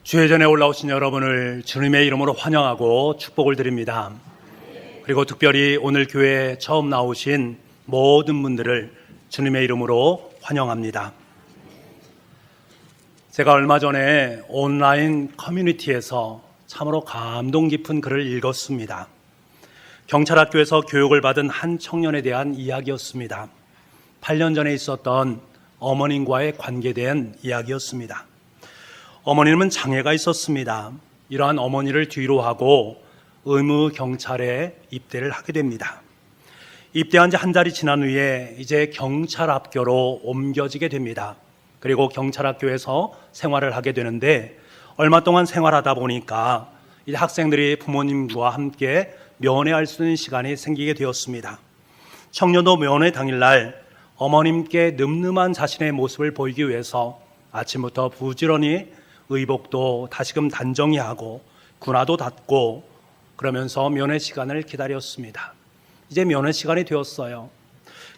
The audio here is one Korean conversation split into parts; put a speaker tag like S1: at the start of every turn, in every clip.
S1: 주의 전에 올라오신 여러분을 주님의 이름으로 환영하고 축복을 드립니다. 그리고 특별히 오늘 교회에 처음 나오신 모든 분들을 주님의 이름으로 환영합니다. 제가 얼마 전에 온라인 커뮤니티에서 참으로 감동 깊은 글을 읽었습니다. 경찰학교에서 교육을 받은 한 청년에 대한 이야기였습니다. 8년 전에 있었던 어머님과의 관계에 대한 이야기였습니다. 어머님은 장애가 있었습니다. 이러한 어머니를 뒤로 하고 의무 경찰에 입대를 하게 됩니다. 입대한 지 한 달이 지난 후에 이제 경찰학교로 옮겨지게 됩니다. 그리고 경찰학교에서 생활을 하게 되는데 얼마 동안 생활하다 보니까 이제 학생들이 부모님과 함께 면회할 수 있는 시간이 생기게 되었습니다. 청년도 면회 당일날 어머님께 늠름한 자신의 모습을 보이기 위해서 아침부터 부지런히 의복도 다시금 단정히 하고 군화도 닫고 그러면서 면회 시간을 기다렸습니다. 이제 면회 시간이 되었어요.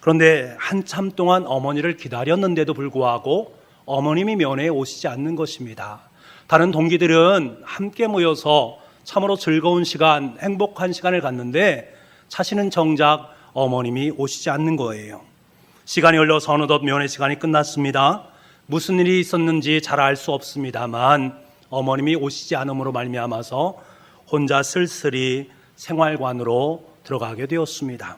S1: 그런데 한참 동안 어머니를 기다렸는데도 불구하고 어머님이 면회에 오시지 않는 것입니다. 다른 동기들은 함께 모여서 참으로 즐거운 시간, 행복한 시간을 갖는데 자신은 정작 어머님이 오시지 않는 거예요. 시간이 흘러서 어느덧 면회 시간이 끝났습니다. 무슨 일이 있었는지 잘 알 수 없습니다만 어머님이 오시지 않음으로 말미암아서 혼자 쓸쓸히 생활관으로 들어가게 되었습니다.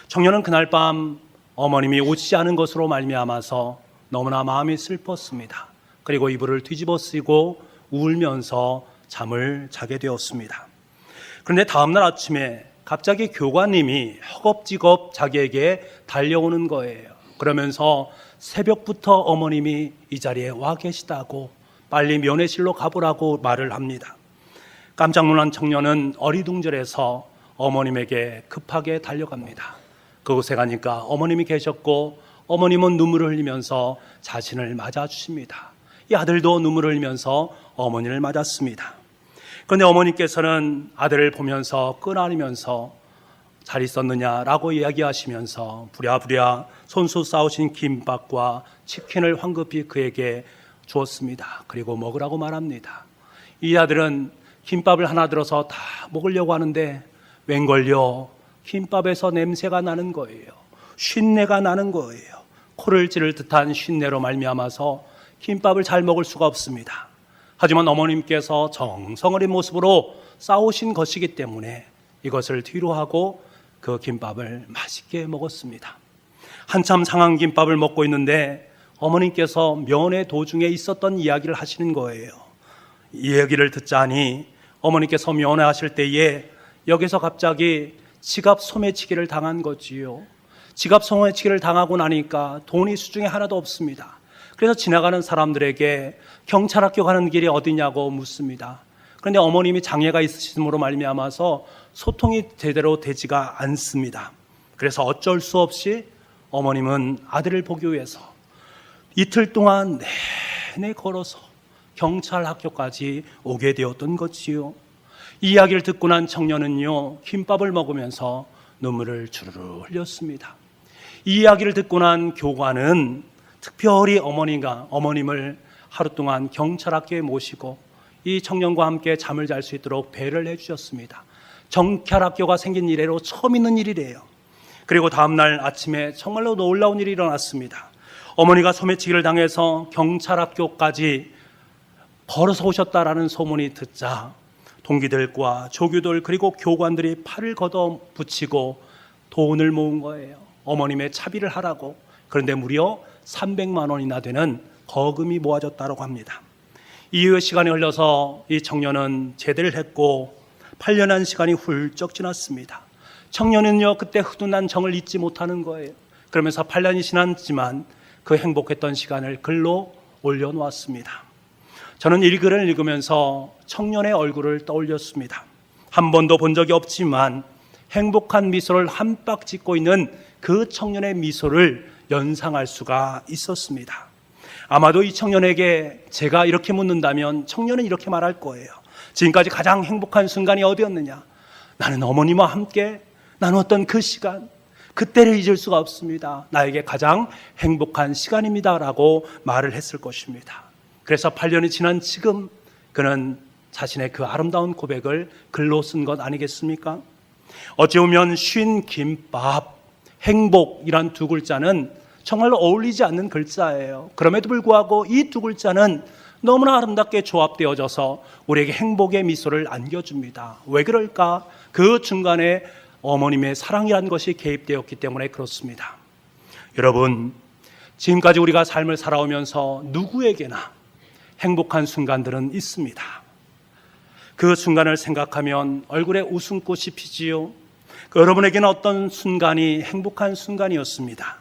S1: 청년은 그날 밤 어머님이 오시지 않은 것으로 말미암아서 너무나 마음이 슬펐습니다. 그리고 이불을 뒤집어 쓰고 울면서 잠을 자게 되었습니다. 그런데 다음날 아침에 갑자기 교관님이 허겁지겁 자기에게 달려오는 거예요. 그러면서 새벽부터 어머님이 이 자리에 와 계시다고 빨리 면회실로 가보라고 말을 합니다. 깜짝 놀란 청년은 어리둥절해서 어머님에게 급하게 달려갑니다. 그곳에 가니까 어머님이 계셨고 어머님은 눈물을 흘리면서 자신을 맞아주십니다. 이 아들도 눈물을 흘리면서 어머니를 맞았습니다. 그런데 어머니께서는 아들을 보면서 끈안으면서 잘 있었느냐라고 이야기하시면서 부랴부랴 손수 싸우신 김밥과 치킨을 황급히 그에게 주었습니다. 그리고 먹으라고 말합니다. 이 아들은 김밥을 하나 들어서 다 먹으려고 하는데 웬걸요, 김밥에서 냄새가 나는 거예요. 쉰내가 나는 거예요. 코를 찌를 듯한 쉰내로 말미암아서 김밥을 잘 먹을 수가 없습니다. 하지만 어머님께서 정성어린 모습으로 싸우신 것이기 때문에 이것을 뒤로 하고 그 김밥을 맛있게 먹었습니다. 한참 상한 김밥을 먹고 있는데 어머님께서 면회 도중에 있었던 이야기를 하시는 거예요. 이 얘기를 듣자니 어머니께서 면회하실 때에 여기서 갑자기 지갑 소매치기를 당한 거지요. 지갑 소매치기를 당하고 나니까 돈이 수중에 하나도 없습니다. 그래서 지나가는 사람들에게 경찰학교 가는 길이 어디냐고 묻습니다. 그런데 어머님이 장애가 있으심으로 말미암아서 소통이 제대로 되지가 않습니다. 그래서 어쩔 수 없이 어머님은 아들을 보기 위해서 이틀 동안 내내 걸어서 경찰학교까지 오게 되었던 것이요. 이 이야기를 듣고 난 청년은요, 김밥을 먹으면서 눈물을 주르르 흘렸습니다. 이 이야기를 듣고 난 교관은 특별히 어머님을 하루 동안 경찰학교에 모시고 이 청년과 함께 잠을 잘 수 있도록 배려를 해주셨습니다. 경찰학교가 생긴 이래로 처음 있는 일이래요. 그리고 다음날 아침에 정말로 놀라운 일이 일어났습니다. 어머니가 소매치기를 당해서 경찰학교까지 걸어서 오셨다라는 소문이 듣자 동기들과 조교들 그리고 교관들이 팔을 걷어붙이고 돈을 모은 거예요. 어머님의 차비를 하라고. 그런데 무려 300만 원이나 되는 거금이 모아졌다고 합니다. 이후에 시간이 흘러서 이 청년은 제대를 했고 8년한 시간이 훌쩍 지났습니다. 청년은요, 그때 흐둔한 정을 잊지 못하는 거예요. 그러면서 8년이 지났지만 그 행복했던 시간을 글로 올려놓았습니다. 저는 이 글을 읽으면서 청년의 얼굴을 떠올렸습니다. 한 번도 본 적이 없지만 행복한 미소를 한박 짓고 있는 그 청년의 미소를 연상할 수가 있었습니다. 아마도 이 청년에게 제가 이렇게 묻는다면 청년은 이렇게 말할 거예요. 지금까지 가장 행복한 순간이 어디였느냐? 나는 어머니와 함께 나눴던 그 시간, 그때를 잊을 수가 없습니다. 나에게 가장 행복한 시간입니다 라고 말을 했을 것입니다. 그래서 8년이 지난 지금 그는 자신의 그 아름다운 고백을 글로 쓴 것 아니겠습니까? 어찌 보면 쉰 김밥, 행복이란 두 글자는 정말로 어울리지 않는 글자예요. 그럼에도 불구하고 이 두 글자는 너무나 아름답게 조합되어져서 우리에게 행복의 미소를 안겨줍니다. 왜 그럴까? 그 중간에 어머님의 사랑이라는 것이 개입되었기 때문에 그렇습니다. 여러분, 지금까지 우리가 삶을 살아오면서 누구에게나 행복한 순간들은 있습니다. 그 순간을 생각하면 얼굴에 웃음꽃이 피지요. 여러분에게는 어떤 순간이 행복한 순간이었습니다.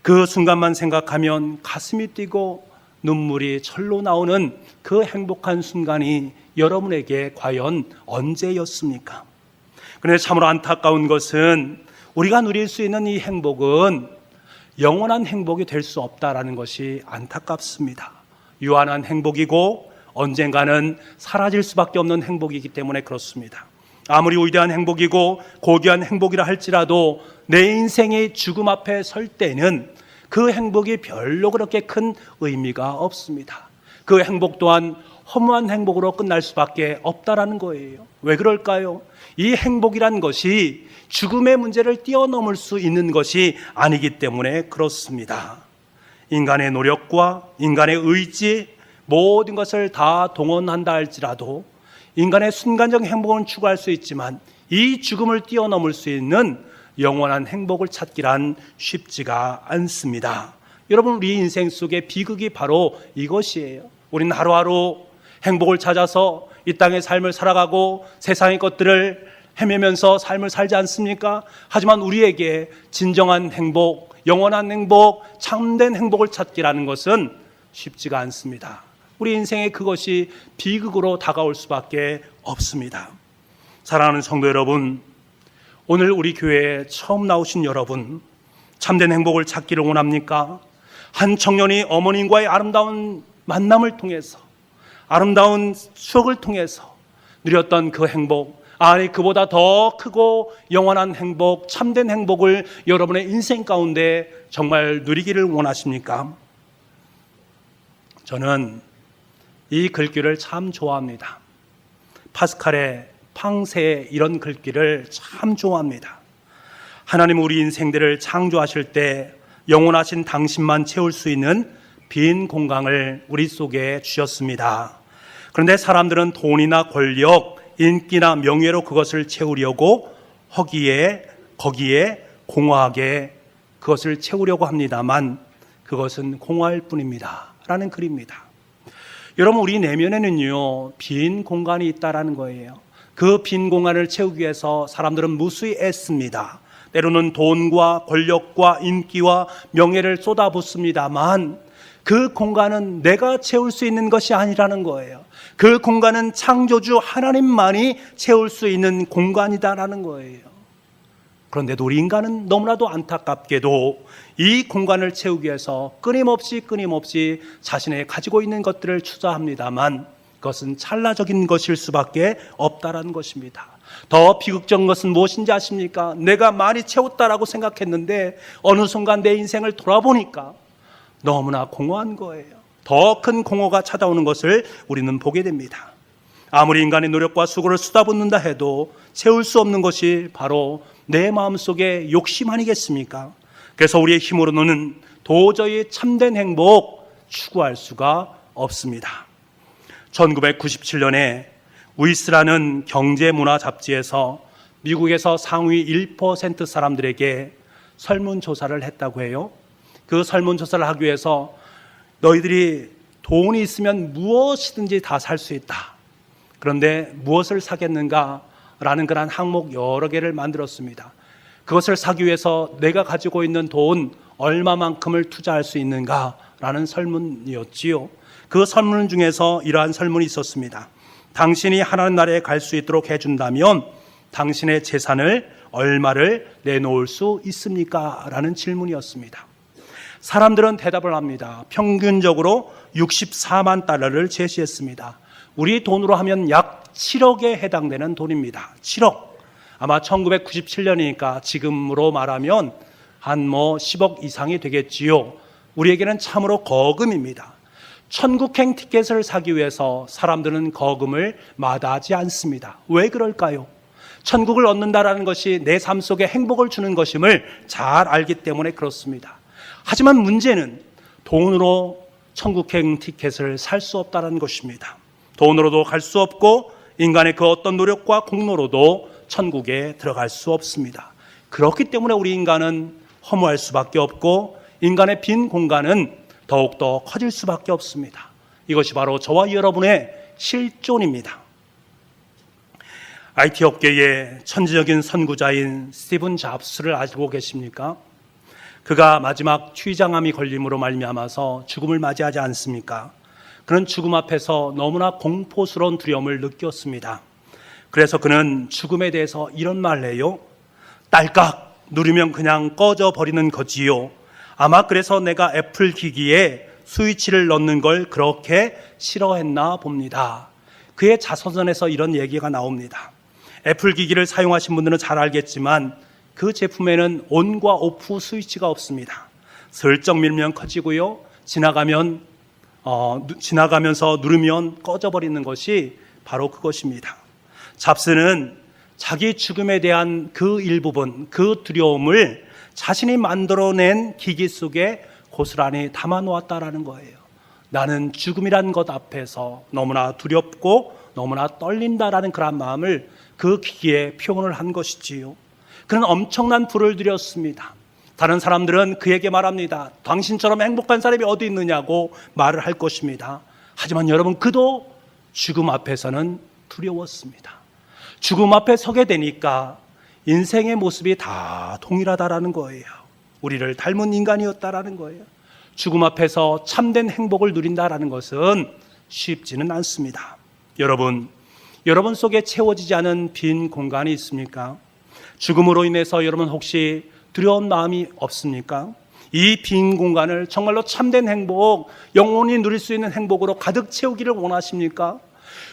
S1: 그 순간만 생각하면 가슴이 뛰고 눈물이 절로 나오는 그 행복한 순간이 여러분에게 과연 언제였습니까? 그런데 참으로 안타까운 것은 우리가 누릴 수 있는 이 행복은 영원한 행복이 될 수 없다라는 것이 안타깝습니다. 유한한 행복이고 언젠가는 사라질 수밖에 없는 행복이기 때문에 그렇습니다. 아무리 위대한 행복이고 고귀한 행복이라 할지라도 내 인생이 죽음 앞에 설 때는 그 행복이 별로 그렇게 큰 의미가 없습니다. 그 행복 또한 허무한 행복으로 끝날 수밖에 없다라는 거예요. 왜 그럴까요? 이 행복이란 것이 죽음의 문제를 뛰어넘을 수 있는 것이 아니기 때문에 그렇습니다. 인간의 노력과 인간의 의지, 모든 것을 다 동원한다 할지라도 인간의 순간적 행복은 추구할 수 있지만 이 죽음을 뛰어넘을 수 있는 영원한 행복을 찾기란 쉽지가 않습니다. 여러분, 우리 인생 속의 비극이 바로 이것이에요. 우리는 하루하루 행복을 찾아서 이 땅의 삶을 살아가고 세상의 것들을 헤매면서 삶을 살지 않습니까? 하지만 우리에게 진정한 행복, 영원한 행복, 참된 행복을 찾기라는 것은 쉽지가 않습니다. 우리 인생에 그것이 비극으로 다가올 수밖에 없습니다. 사랑하는 성도 여러분, 오늘 우리 교회에 처음 나오신 여러분, 참된 행복을 찾기를 원합니까? 한 청년이 어머님과의 아름다운 만남을 통해서, 아름다운 추억을 통해서 누렸던 그 행복, 아니 그보다 더 크고 영원한 행복, 참된 행복을 여러분의 인생 가운데 정말 누리기를 원하십니까? 저는 이 글귀를 참 좋아합니다. 파스칼의 팡세의 이런 글귀를 참 좋아합니다. 하나님 우리 인생들을 창조하실 때 영원하신 당신만 채울 수 있는 빈 공간을 우리 속에 주셨습니다. 그런데 사람들은 돈이나 권력, 인기나 명예로 그것을 채우려고 거기에 공허하게 그것을 채우려고 합니다만 그것은 공허할 뿐입니다. 라는 글입니다. 여러분, 우리 내면에는요, 빈 공간이 있다라는 거예요. 그 빈 공간을 채우기 위해서 사람들은 무수히 애씁니다. 때로는 돈과 권력과 인기와 명예를 쏟아붓습니다만 그 공간은 내가 채울 수 있는 것이 아니라는 거예요. 그 공간은 창조주 하나님만이 채울 수 있는 공간이다라는 거예요. 그런데도 우리 인간은 너무나도 안타깝게도 이 공간을 채우기 위해서 끊임없이 자신의 가지고 있는 것들을 투자합니다만 그것은 찰나적인 것일 수밖에 없다라는 것입니다. 더 비극적인 것은 무엇인지 아십니까? 내가 많이 채웠다라고 생각했는데 어느 순간 내 인생을 돌아보니까 너무나 공허한 거예요. 더 큰 공허가 찾아오는 것을 우리는 보게 됩니다. 아무리 인간의 노력과 수고를 쏟아붓는다 해도 채울 수 없는 것이 바로 내 마음속의 욕심 아니겠습니까? 그래서 우리의 힘으로는 도저히 참된 행복 추구할 수가 없습니다. 1997년에 위스라는 경제문화 잡지에서 미국에서 상위 1% 사람들에게 설문조사를 했다고 해요. 그 설문조사를 하기 위해서 너희들이 돈이 있으면 무엇이든지 다 살 수 있다. 그런데 무엇을 사겠는가? 라는 그런 항목 여러 개를 만들었습니다. 그것을 사기 위해서 내가 가지고 있는 돈 얼마만큼을 투자할 수 있는가? 라는 설문이었지요. 그 설문 중에서 이러한 설문이 있었습니다. 당신이 하나님 나라에 갈 수 있도록 해준다면 당신의 재산을 얼마를 내놓을 수 있습니까? 라는 질문이었습니다. 사람들은 대답을 합니다. 평균적으로 64만 달러를 제시했습니다. 우리 돈으로 하면 약 7억에 해당되는 돈입니다. 7억. 아마 1997년이니까 지금으로 말하면 한 10억 이상이 되겠지요. 우리에게는 참으로 거금입니다. 천국행 티켓을 사기 위해서 사람들은 거금을 마다하지 않습니다. 왜 그럴까요? 천국을 얻는다라는 것이 내 삶 속에 행복을 주는 것임을 잘 알기 때문에 그렇습니다. 하지만 문제는 돈으로 천국행 티켓을 살 수 없다는 것입니다. 돈으로도 갈 수 없고 인간의 그 어떤 노력과 공로로도 천국에 들어갈 수 없습니다. 그렇기 때문에 우리 인간은 허무할 수밖에 없고 인간의 빈 공간은 더욱더 커질 수밖에 없습니다. 이것이 바로 저와 여러분의 실존입니다. IT 업계의 천지적인 선구자인 스티븐 잡스를 알고 계십니까? 그가 마지막 췌장암이 걸림으로 말미암아서 죽음을 맞이하지 않습니까? 그는 죽음 앞에서 너무나 공포스러운 두려움을 느꼈습니다. 그래서 그는 죽음에 대해서 이런 말을 해요. 딸깍 누르면 그냥 꺼져버리는 거지요. 아마 그래서 내가 애플 기기에 스위치를 넣는 걸 그렇게 싫어했나 봅니다. 그의 자서전에서 이런 얘기가 나옵니다. 애플 기기를 사용하신 분들은 잘 알겠지만 그 제품에는 온과 오프 스위치가 없습니다. 슬쩍 밀면 커지고요. 지나가면서 누르면 꺼져버리는 것이 바로 그것입니다. 잡스는 자기 죽음에 대한 그 일부분, 그 두려움을 자신이 만들어낸 기기 속에 고스란히 담아놓았다라는 거예요. 나는 죽음이란 것 앞에서 너무나 두렵고 너무나 떨린다라는 그런 마음을 그 기기에 표현을 한 것이지요. 그는 엄청난 부를 들였습니다. 다른 사람들은 그에게 말합니다. 당신처럼 행복한 사람이 어디 있느냐고 말을 할 것입니다. 하지만 여러분, 그도 죽음 앞에서는 두려웠습니다. 죽음 앞에 서게 되니까 인생의 모습이 다 동일하다라는 거예요. 우리를 닮은 인간이었다라는 거예요. 죽음 앞에서 참된 행복을 누린다라는 것은 쉽지는 않습니다. 여러분 속에 채워지지 않은 빈 공간이 있습니까? 죽음으로 인해서 여러분 혹시 두려운 마음이 없습니까? 이 빈 공간을 정말로 참된 행복, 영원히 누릴 수 있는 행복으로 가득 채우기를 원하십니까?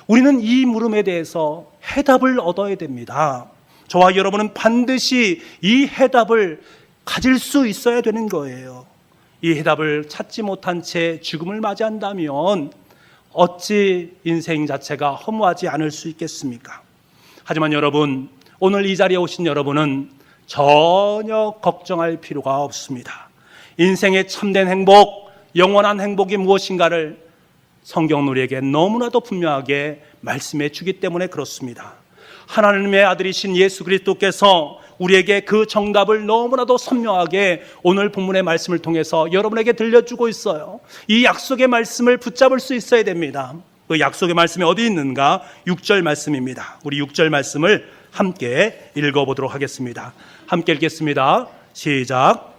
S1: 우리는 이 물음에 대해서 해답을 얻어야 됩니다. 저와 여러분은 반드시 이 해답을 가질 수 있어야 되는 거예요. 이 해답을 찾지 못한 채 죽음을 맞이한다면 어찌 인생 자체가 허무하지 않을 수 있겠습니까? 하지만 여러분, 오늘 이 자리에 오신 여러분은 전혀 걱정할 필요가 없습니다. 인생의 참된 행복, 영원한 행복이 무엇인가를 성경 우리에게 너무나도 분명하게 말씀해 주기 때문에 그렇습니다. 하나님의 아들이신 예수 그리스도께서 우리에게 그 정답을 너무나도 선명하게 오늘 본문의 말씀을 통해서 여러분에게 들려주고 있어요. 이 약속의 말씀을 붙잡을 수 있어야 됩니다. 그 약속의 말씀이 어디 있는가? 6절 말씀입니다. 우리 6절 말씀을 함께 읽어보도록 하겠습니다. 함께 읽겠습니다. 시작.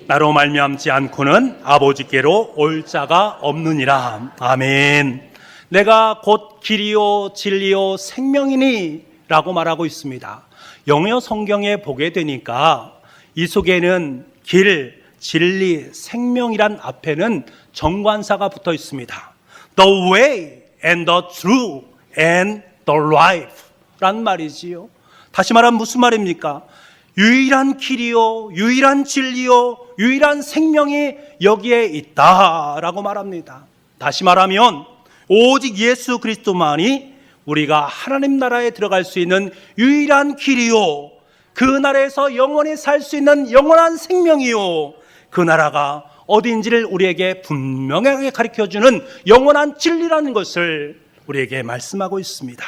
S1: 나로 말미암지 않고는 아버지께로 올 자가 없느니라. 아멘. 내가 곧 길이요 진리요 생명이니 라고 말하고 있습니다. 영어 성경에 보게 되니까 이 속에는 길, 진리, 생명이란 앞에는 정관사가 붙어 있습니다. The way and the truth and the life 란 말이지요. 다시 말하면 무슨 말입니까? 유일한 길이요, 유일한 진리요, 유일한 생명이 여기에 있다라고 말합니다. 다시 말하면 오직 예수 그리스도만이 우리가 하나님 나라에 들어갈 수 있는 유일한 길이요, 그 나라에서 영원히 살 수 있는 영원한 생명이요, 그 나라가 어디인지를 우리에게 분명하게 가르쳐주는 영원한 진리라는 것을 우리에게 말씀하고 있습니다.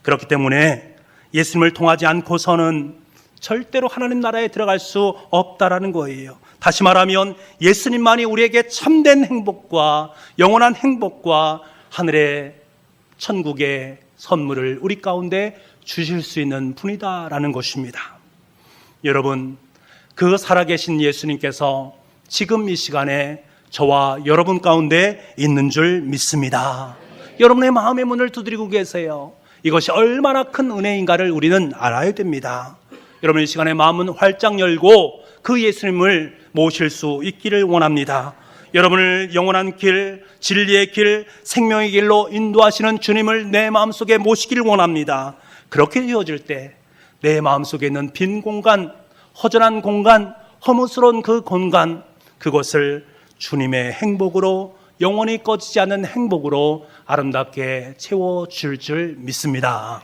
S1: 그렇기 때문에 예수님을 통하지 않고서는 절대로 하나님 나라에 들어갈 수 없다라는 거예요. 다시 말하면 예수님만이 우리에게 참된 행복과 영원한 행복과 하늘의 천국의 선물을 우리 가운데 주실 수 있는 분이다라는 것입니다. 여러분, 그 살아계신 예수님께서 지금 이 시간에 저와 여러분 가운데 있는 줄 믿습니다. 여러분의 마음의 문을 두드리고 계세요. 이것이 얼마나 큰 은혜인가를 우리는 알아야 됩니다. 여러분, 이 시간에 마음은 활짝 열고 그 예수님을 모실 수 있기를 원합니다. 여러분을 영원한 길, 진리의 길, 생명의 길로 인도하시는 주님을 내 마음속에 모시기를 원합니다. 그렇게 되어질 때 내 마음속에 있는 빈 공간, 허전한 공간, 허무스러운 그 공간, 그것을 주님의 행복으로, 영원히 꺼지지 않는 행복으로 아름답게 채워줄 줄 믿습니다.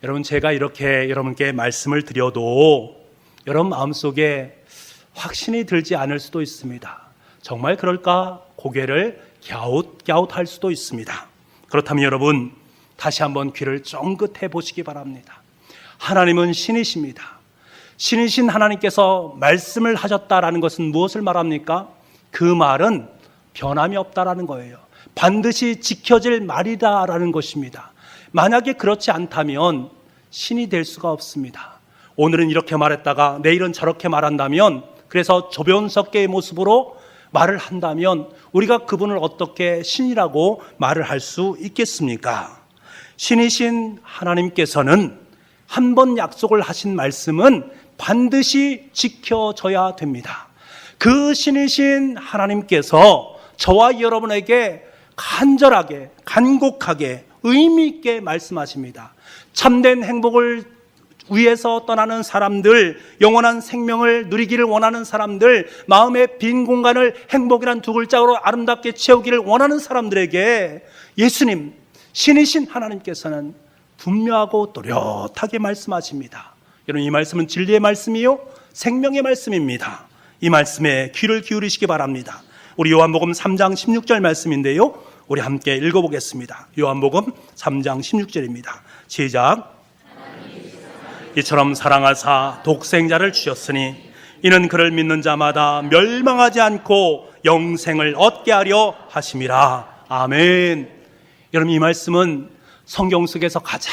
S1: 여러분, 제가 이렇게 여러분께 말씀을 드려도 여러분 마음속에 확신이 들지 않을 수도 있습니다. 정말 그럴까? 고개를 갸웃갸웃할 수도 있습니다. 그렇다면 여러분, 다시 한번 귀를 쫑긋해 보시기 바랍니다. 하나님은 신이십니다. 신이신 하나님께서 말씀을 하셨다라는 것은 무엇을 말합니까? 그 말은 변함이 없다라는 거예요. 반드시 지켜질 말이다라는 것입니다. 만약에 그렇지 않다면 신이 될 수가 없습니다. 오늘은 이렇게 말했다가 내일은 저렇게 말한다면, 그래서 조변석계의 모습으로 말을 한다면 우리가 그분을 어떻게 신이라고 말을 할 수 있겠습니까? 신이신 하나님께서는 한 번 약속을 하신 말씀은 반드시 지켜져야 됩니다. 그 신이신 하나님께서 저와 여러분에게 간절하게, 간곡하게, 의미 있게 말씀하십니다. 참된 행복을 위해서 떠나는 사람들, 영원한 생명을 누리기를 원하는 사람들, 마음의 빈 공간을 행복이란 두 글자로 아름답게 채우기를 원하는 사람들에게 예수님, 신이신 하나님께서는 분명하고 또렷하게 말씀하십니다. 여러분, 이 말씀은 진리의 말씀이요, 생명의 말씀입니다. 이 말씀에 귀를 기울이시기 바랍니다. 우리 요한복음 3장 16절 말씀인데요, 우리 함께 읽어보겠습니다. 요한복음 3장 16절입니다. 시작. 이처럼 사랑하사 독생자를 주셨으니 이는 그를 믿는 자마다 멸망하지 않고 영생을 얻게 하려 하심이라. 아멘. 여러분, 이 말씀은 성경 속에서 가장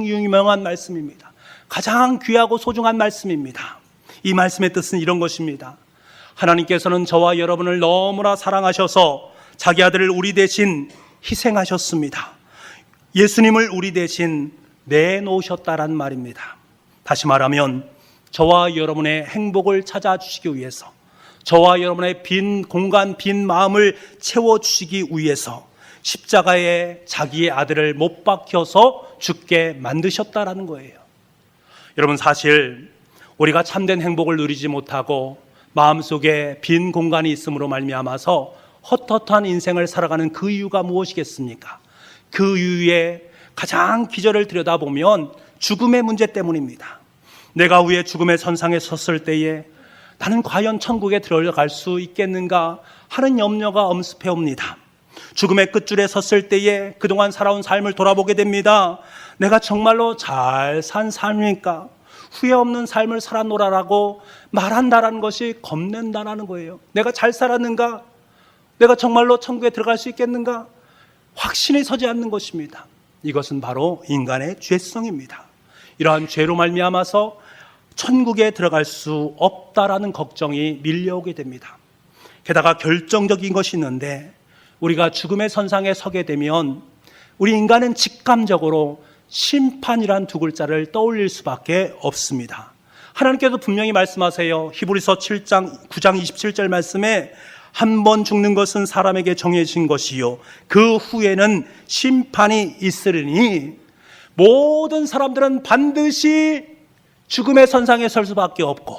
S1: 유명한 말씀입니다. 가장 귀하고 소중한 말씀입니다. 이 말씀의 뜻은 이런 것입니다. 하나님께서는 저와 여러분을 너무나 사랑하셔서 자기 아들을 우리 대신 희생하셨습니다. 예수님을 우리 대신 내놓으셨다란 말입니다. 다시 말하면 저와 여러분의 행복을 찾아주시기 위해서, 저와 여러분의 빈 공간, 빈 마음을 채워주시기 위해서 십자가에 자기의 아들을 못 박혀서 죽게 만드셨다라는 거예요. 여러분, 사실 우리가 참된 행복을 누리지 못하고 마음속에 빈 공간이 있음으로 말미암아서 헛헛한 인생을 살아가는 그 이유가 무엇이겠습니까? 그 이유의 가장 기저를 들여다보면 죽음의 문제 때문입니다. 내가 후에 죽음의 선상에 섰을 때에 나는 과연 천국에 들어갈 수 있겠는가 하는 염려가 엄습해 옵니다. 죽음의 끝줄에 섰을 때에 그동안 살아온 삶을 돌아보게 됩니다. 내가 정말로 잘 산 삶입니까? 후회 없는 삶을 살아노라라고 말한다라는 것이 겁낸다라는 거예요. 내가 잘 살았는가? 내가 정말로 천국에 들어갈 수 있겠는가? 확신이 서지 않는 것입니다. 이것은 바로 인간의 죄성입니다. 이러한 죄로 말미암아서 천국에 들어갈 수 없다라는 걱정이 밀려오게 됩니다. 게다가 결정적인 것이 있는데, 우리가 죽음의 선상에 서게 되면 우리 인간은 직감적으로 심판이란 두 글자를 떠올릴 수밖에 없습니다. 하나님께서 분명히 말씀하세요. 히브리서 9장 27절 말씀에 한 번 죽는 것은 사람에게 정해진 것이요 그 후에는 심판이 있으리니 모든 사람들은 반드시 죽음의 선상에 설 수밖에 없고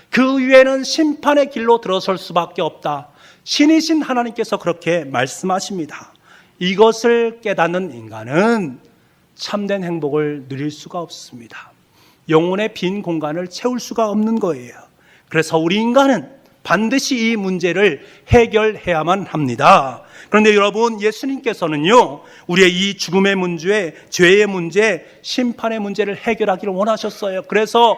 S1: 그 위에는 심판의 길로 들어설 수밖에 없다. 신이신 하나님께서 그렇게 말씀하십니다. 이것을 깨닫는 인간은 참된 행복을 누릴 수가 없습니다. 영혼의 빈 공간을 채울 수가 없는 거예요. 그래서 우리 인간은 반드시 이 문제를 해결해야만 합니다. 그런데 여러분, 예수님께서는요, 우리의 이 죽음의 문제, 죄의 문제, 심판의 문제를 해결하기를 원하셨어요. 그래서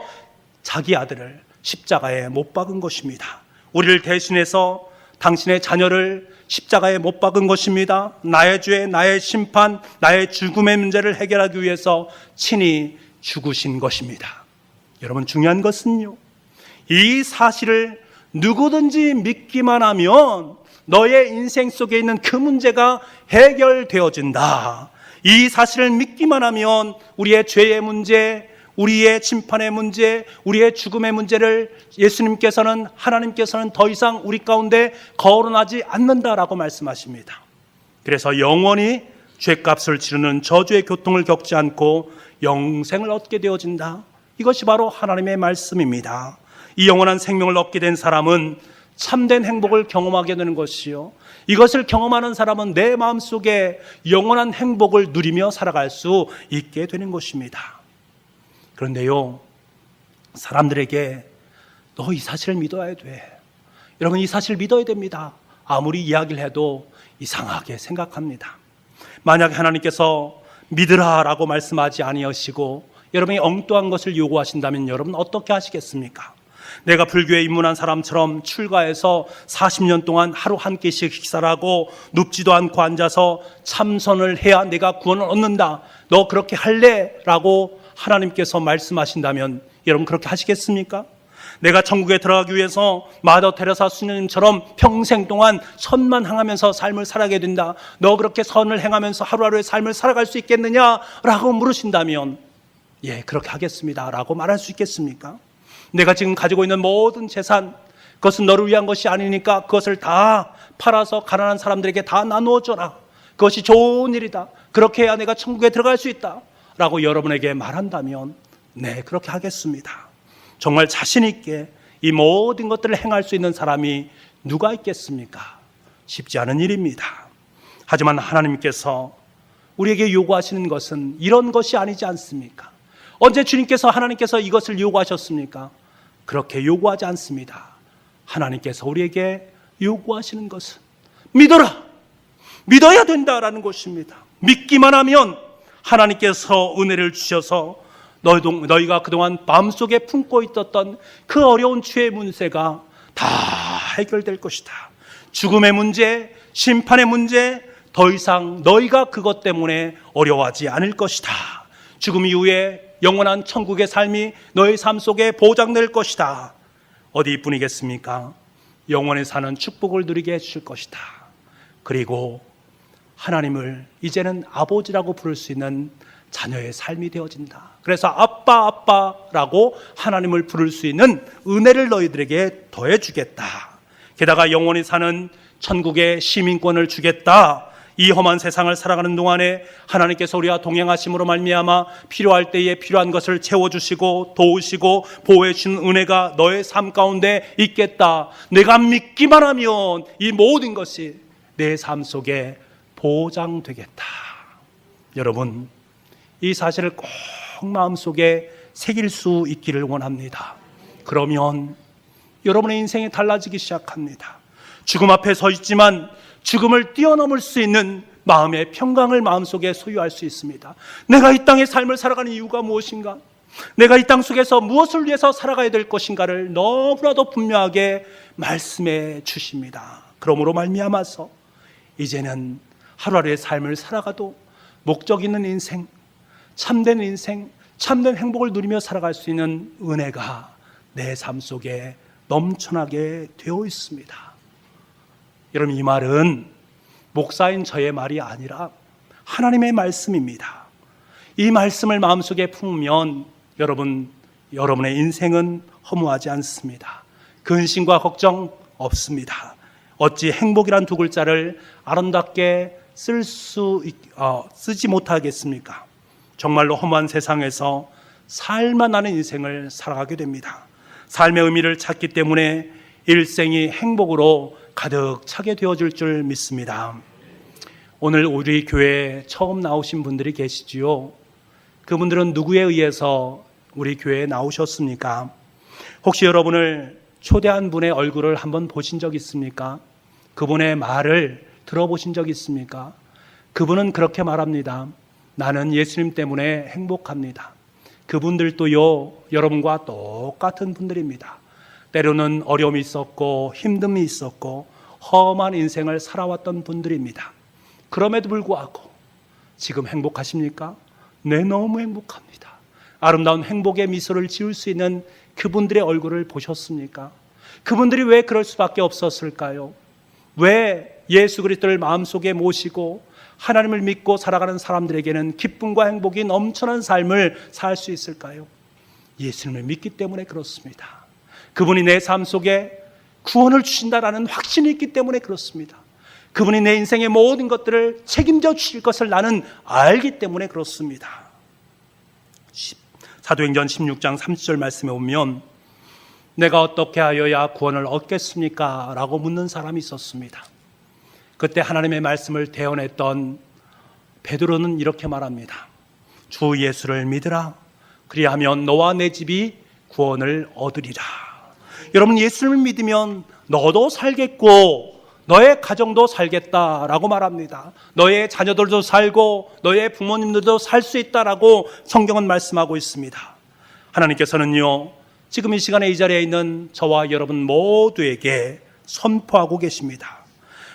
S1: 자기 아들을 십자가에 못 박은 것입니다. 우리를 대신해서 당신의 자녀를 십자가에 못 박은 것입니다. 나의 죄, 나의 심판, 나의 죽음의 문제를 해결하기 위해서 친히 죽으신 것입니다. 여러분, 중요한 것은요, 이 사실을 누구든지 믿기만 하면 너의 인생 속에 있는 그 문제가 해결되어진다. 이 사실을 믿기만 하면 우리의 죄의 문제, 우리의 심판의 문제, 우리의 죽음의 문제를 예수님께서는, 하나님께서는 더 이상 우리 가운데 거론하지 않는다라고 말씀하십니다. 그래서 영원히 죄값을 치르는 저주의 고통을 겪지 않고 영생을 얻게 되어진다. 이것이 바로 하나님의 말씀입니다. 이 영원한 생명을 얻게 된 사람은 참된 행복을 경험하게 되는 것이요, 이것을 경험하는 사람은 내 마음속에 영원한 행복을 누리며 살아갈 수 있게 되는 것입니다. 그런데요, 사람들에게 너 이 사실을 믿어야 돼, 여러분 이 사실을 믿어야 됩니다, 아무리 이야기를 해도 이상하게 생각합니다. 만약 하나님께서 믿으라 라고 말씀하지 아니하시고 여러분이 엉뚱한 것을 요구하신다면 여러분 어떻게 하시겠습니까? 내가 불교에 입문한 사람처럼 출가해서 40년 동안 하루 한 끼씩 식사를 하고 눕지도 않고 앉아서 참선을 해야 내가 구원을 얻는다, 너 그렇게 할래? 라고 하나님께서 말씀하신다면 여러분 그렇게 하시겠습니까? 내가 천국에 들어가기 위해서 마더 테레사 수녀님처럼 평생 동안 선만 행하면서 삶을 살아가게 된다, 너 그렇게 선을 행하면서 하루하루의 삶을 살아갈 수 있겠느냐? 라고 물으신다면 예, 그렇게 하겠습니다 라고 말할 수 있겠습니까? 내가 지금 가지고 있는 모든 재산, 그것은 너를 위한 것이 아니니까 그것을 다 팔아서 가난한 사람들에게 다 나누어 줘라, 그것이 좋은 일이다, 그렇게 해야 내가 천국에 들어갈 수 있다 라고 여러분에게 말한다면 네, 그렇게 하겠습니다. 정말 자신 있게 이 모든 것들을 행할 수 있는 사람이 누가 있겠습니까? 쉽지 않은 일입니다. 하지만 하나님께서 우리에게 요구하시는 것은 이런 것이 아니지 않습니까? 언제 주님께서 하나님께서 이것을 요구하셨습니까? 그렇게 요구하지 않습니다. 하나님께서 우리에게 요구하시는 것은 믿어라, 믿어야 된다라는 것입니다. 믿기만 하면 하나님께서 은혜를 주셔서 너희가 그동안 마음속에 품고 있었던 그 어려운 죄의 문제가 다 해결될 것이다. 죽음의 문제, 심판의 문제, 더 이상 너희가 그것 때문에 어려워하지 않을 것이다. 죽음 이후에 영원한 천국의 삶이 너희 삶 속에 보장될 것이다. 어디뿐이겠습니까? 영원히 사는 축복을 누리게 해주실 것이다. 그리고 하나님을 이제는 아버지라고 부를 수 있는 자녀의 삶이 되어진다. 그래서 아빠 아빠라고 하나님을 부를 수 있는 은혜를 너희들에게 더해주겠다. 게다가 영원히 사는 천국의 시민권을 주겠다. 이 험한 세상을 살아가는 동안에 하나님께서 우리와 동행하심으로 말미암아 필요할 때에 필요한 것을 채워주시고 도우시고 보호해주는 은혜가 너의 삶 가운데 있겠다. 내가 믿기만 하면 이 모든 것이 내 삶 속에 보장되겠다. 여러분, 이 사실을 꼭 마음속에 새길 수 있기를 원합니다. 그러면 여러분의 인생이 달라지기 시작합니다. 죽음 앞에 서 있지만 죽음을 뛰어넘을 수 있는 마음의 평강을 마음속에 소유할 수 있습니다. 내가 이 땅의 삶을 살아가는 이유가 무엇인가? 내가 이 땅 속에서 무엇을 위해서 살아가야 될 것인가를 너무나도 분명하게 말씀해 주십니다. 그러므로 말미암아서 이제는 하루하루의 삶을 살아가도 목적 있는 인생, 참된 인생, 참된 행복을 누리며 살아갈 수 있는 은혜가 내 삶 속에 넘쳐나게 되어 있습니다. 여러분, 이 말은 목사인 저의 말이 아니라 하나님의 말씀입니다. 이 말씀을 마음속에 품으면 여러분의 인생은 허무하지 않습니다. 근심과 걱정 없습니다. 어찌 행복이란 두 글자를 아름답게 쓰지 못하겠습니까? 정말로 험한 세상에서 살만하는 인생을 살아가게 됩니다. 삶의 의미를 찾기 때문에 일생이 행복으로 가득 차게 되어질 줄 믿습니다. 오늘 우리 교회에 처음 나오신 분들이 계시지요. 그분들은 누구에 의해서 우리 교회에 나오셨습니까? 혹시 여러분을 초대한 분의 얼굴을 한번 보신 적 있습니까? 그분의 말을 들어보신 적 있습니까? 그분은 그렇게 말합니다. 나는 예수님 때문에 행복합니다. 그분들도요, 여러분과 똑같은 분들입니다. 때로는 어려움이 있었고 힘듦이 있었고 험한 인생을 살아왔던 분들입니다. 그럼에도 불구하고 지금 행복하십니까? 네, 너무 행복합니다. 아름다운 행복의 미소를 지을 수 있는 그분들의 얼굴을 보셨습니까? 그분들이 왜 그럴 수밖에 없었을까요? 왜 예수 그리스도를 마음속에 모시고 하나님을 믿고 살아가는 사람들에게는 기쁨과 행복이 넘쳐난 삶을 살 수 있을까요? 예수님을 믿기 때문에 그렇습니다. 그분이 내 삶 속에 구원을 주신다라는 확신이 있기 때문에 그렇습니다. 그분이 내 인생의 모든 것들을 책임져 주실 것을 나는 알기 때문에 그렇습니다. 사도행전 16장 30절 말씀에 보면 내가 어떻게 하여야 구원을 얻겠습니까? 라고 묻는 사람이 있었습니다. 그때 하나님의 말씀을 대언했던 베드로는 이렇게 말합니다. 주 예수를 믿으라. 그리하면 너와 내 집이 구원을 얻으리라. 여러분, 예수를 믿으면 너도 살겠고 너의 가정도 살겠다라고 말합니다. 너의 자녀들도 살고 너의 부모님들도 살 수 있다라고 성경은 말씀하고 있습니다. 하나님께서는요, 지금 이 시간에 이 자리에 있는 저와 여러분 모두에게 선포하고 계십니다.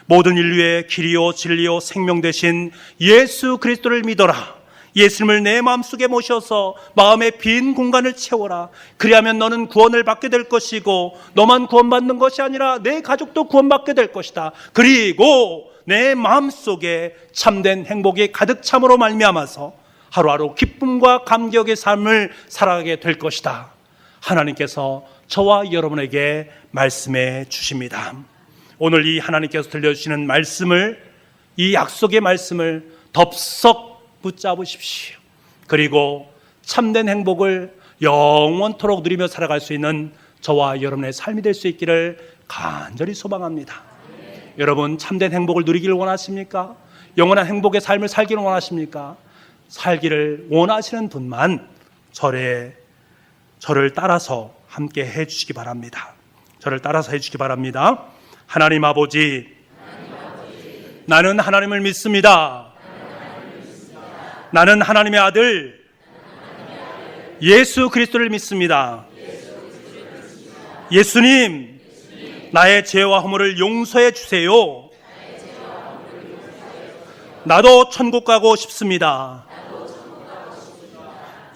S1: 모든 인류의 길이요 진리요 생명 되신 예수 그리스도를 믿어라. 예수님을 내 마음속에 모셔서 마음의 빈 공간을 채워라. 그리하면 너는 구원을 받게 될 것이고 너만 구원받는 것이 아니라 내 가족도 구원받게 될 것이다. 그리고 내 마음속에 참된 행복이 가득 참으로 말미암아서 하루하루 기쁨과 감격의 삶을 살아가게 될 것이다. 하나님께서 저와 여러분에게 말씀해 주십니다. 오늘 이 하나님께서 들려주시는 말씀을, 이 약속의 말씀을 덥석 붙잡으십시오. 그리고 참된 행복을 영원토록 누리며 살아갈 수 있는 저와 여러분의 삶이 될 수 있기를 간절히 소망합니다. 여러분, 참된 행복을 누리기를 원하십니까? 영원한 행복의 삶을 살기를 원하십니까? 살기를 원하시는 분만 저를 따라서 함께 해주시기 바랍니다. 저를 따라서 해주시기 바랍니다. 하나님 아버지, 나는 하나님을 믿습니다. 나는 하나님의 아들 예수 그리스도를 믿습니다. 예수님, 나의 죄와 허물을 용서해 주세요. 나도 천국 가고 싶습니다.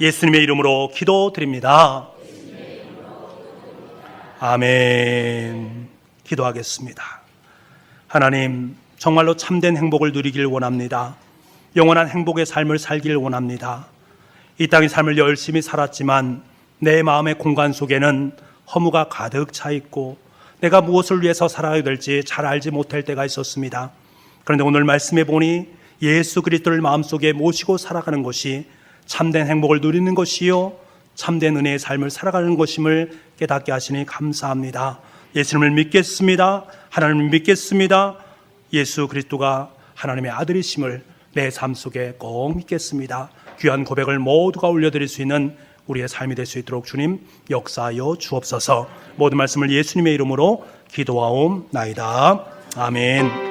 S1: 예수님의 이름으로 기도드립니다. 아멘. 기도하겠습니다. 하나님, 정말로 참된 행복을 누리길 원합니다. 영원한 행복의 삶을 살기를 원합니다. 이 땅의 삶을 열심히 살았지만 내 마음의 공간 속에는 허무가 가득 차 있고 내가 무엇을 위해서 살아야 될지 잘 알지 못할 때가 있었습니다. 그런데 오늘 말씀해 보니 예수 그리스도를 마음속에 모시고 살아가는 것이 참된 행복을 누리는 것이요 참된 은혜의 삶을 살아가는 것임을 깨닫게 하시니 감사합니다. 예수님을 믿겠습니다. 하나님을 믿겠습니다. 예수 그리스도가 하나님의 아들이심을 내 삶 속에 꼭 믿겠습니다. 귀한 고백을 모두가 올려드릴 수 있는 우리의 삶이 될 수 있도록 주님 역사하여 주옵소서. 모든 말씀을 예수님의 이름으로 기도하옵나이다. 아멘.